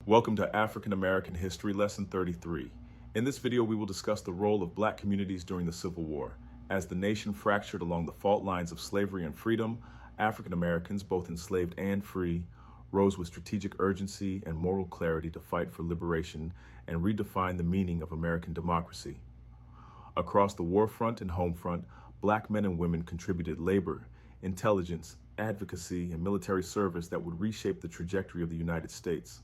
Welcome to African American History Lesson 33. In this video, we will discuss the role of Black communities during the Civil War. As the nation fractured along the fault lines of slavery and freedom, African Americans, both enslaved and free, rose with strategic urgency and moral clarity to fight for liberation and redefine the meaning of American democracy. Across the warfront and homefront, Black men and women contributed labor, intelligence, advocacy, and military service that would reshape the trajectory of the United States.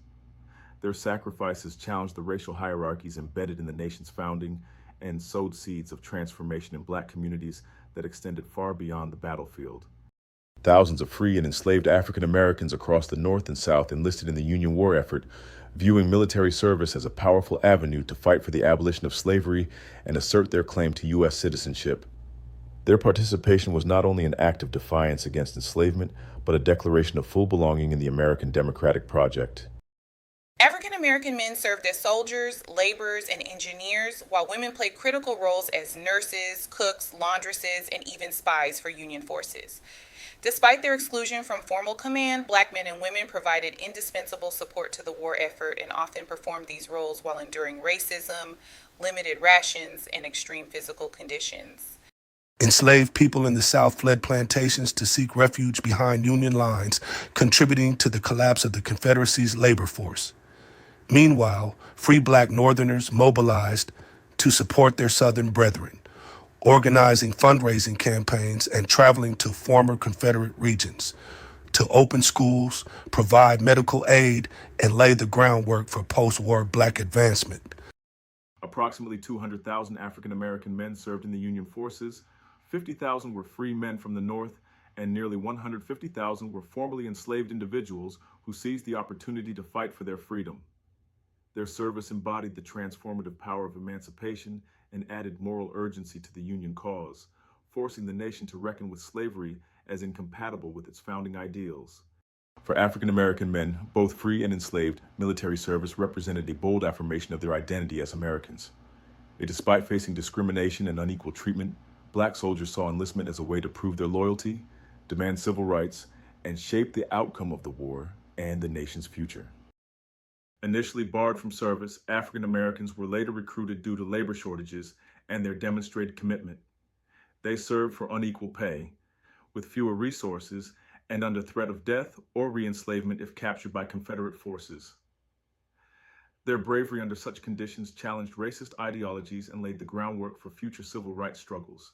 Their sacrifices challenged the racial hierarchies embedded in the nation's founding and sowed seeds of transformation in Black communities that extended far beyond the battlefield. Thousands of free and enslaved African Americans across the North and South enlisted in the Union war effort, viewing military service as a powerful avenue to fight for the abolition of slavery and assert their claim to U.S. citizenship. Their participation was not only an act of defiance against enslavement, but a declaration of full belonging in the American democratic project. African American men served as soldiers, laborers, and engineers, while women played critical roles as nurses, cooks, laundresses, and even spies for Union forces. Despite their exclusion from formal command, Black men and women provided indispensable support to the war effort and often performed these roles while enduring racism, limited rations, and extreme physical conditions. Enslaved people in the South fled plantations to seek refuge behind Union lines, contributing to the collapse of the Confederacy's labor force. Meanwhile, free Black Northerners mobilized to support their Southern brethren, organizing fundraising campaigns and traveling to former Confederate regions to open schools, provide medical aid, and lay the groundwork for post-war Black advancement. Approximately 200,000 African American men served in the Union forces, 50,000 were free men from the North, and nearly 150,000 were formerly enslaved individuals who seized the opportunity to fight for their freedom. Their service embodied the transformative power of emancipation and added moral urgency to the Union cause, forcing the nation to reckon with slavery as incompatible with its founding ideals. For African American men, both free and enslaved, military service represented a bold affirmation of their identity as Americans. Despite facing discrimination and unequal treatment, Black soldiers saw enlistment as a way to prove their loyalty, demand civil rights, and shape the outcome of the war and the nation's future. Initially barred from service, African Americans were later recruited due to labor shortages and their demonstrated commitment. They served for unequal pay, with fewer resources, and under threat of death or re-enslavement if captured by Confederate forces. Their bravery under such conditions challenged racist ideologies and laid the groundwork for future civil rights struggles.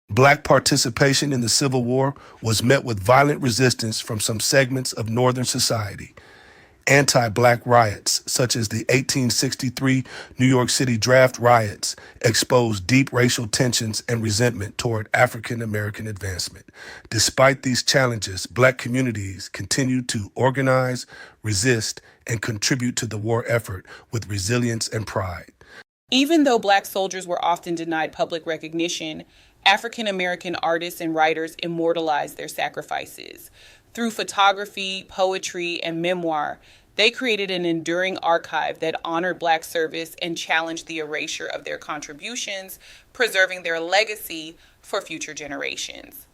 Black participation in the Civil War was met with violent resistance from some segments of Northern society. Anti-Black riots, such as the 1863 New York City Draft Riots, exposed deep racial tensions and resentment toward African American advancement. Despite these challenges, Black communities continued to organize, resist, and contribute to the war effort with resilience and pride. Even though Black soldiers were often denied public recognition, African American artists and writers immortalized their sacrifices. Through photography, poetry, and memoir, they created an enduring archive that honored Black service and challenged the erasure of their contributions, preserving their legacy for future generations.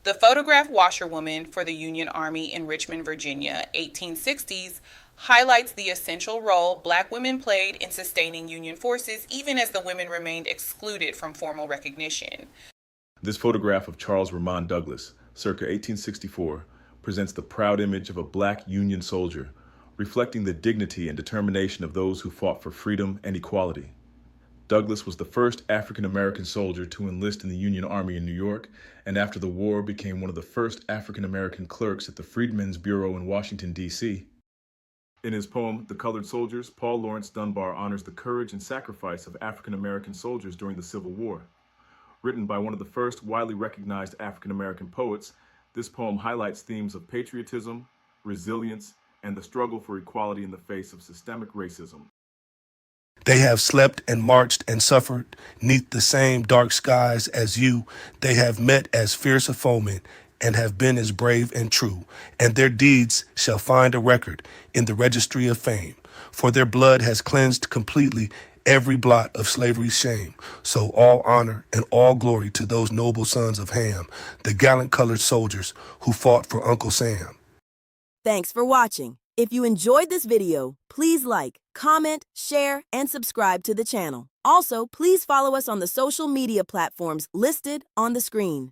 The photograph Washerwoman for the Union Army in Richmond, Virginia, 1860s, highlights the essential role Black women played in sustaining Union forces, even as the women remained excluded from formal recognition. This photograph of Charles Remond Douglas, circa 1864, presents the proud image of a Black Union soldier, reflecting the dignity and determination of those who fought for freedom and equality. Douglas was the first African American soldier to enlist in the Union Army in New York, and after the war became one of the first African American clerks at the Freedmen's Bureau in Washington, D.C. In his poem, The Colored Soldiers, Paul Laurence Dunbar honors the courage and sacrifice of African American soldiers during the Civil War. Written by one of the first widely recognized African American poets, this poem highlights themes of patriotism, resilience, and the struggle for equality in the face of systemic racism. They have slept and marched and suffered 'neath the same dark skies as you. They have met as fierce a foemen and have been as brave and true. And their deeds shall find a record in the registry of fame. For their blood has cleansed completely every blot of slavery's shame. So all honor and all glory to those noble sons of Ham, the gallant colored soldiers who fought for Uncle Sam. Thanks for watching. If you enjoyed this video, please like, comment, share, and subscribe to the channel. Also, please follow us on the social media platforms listed on the screen.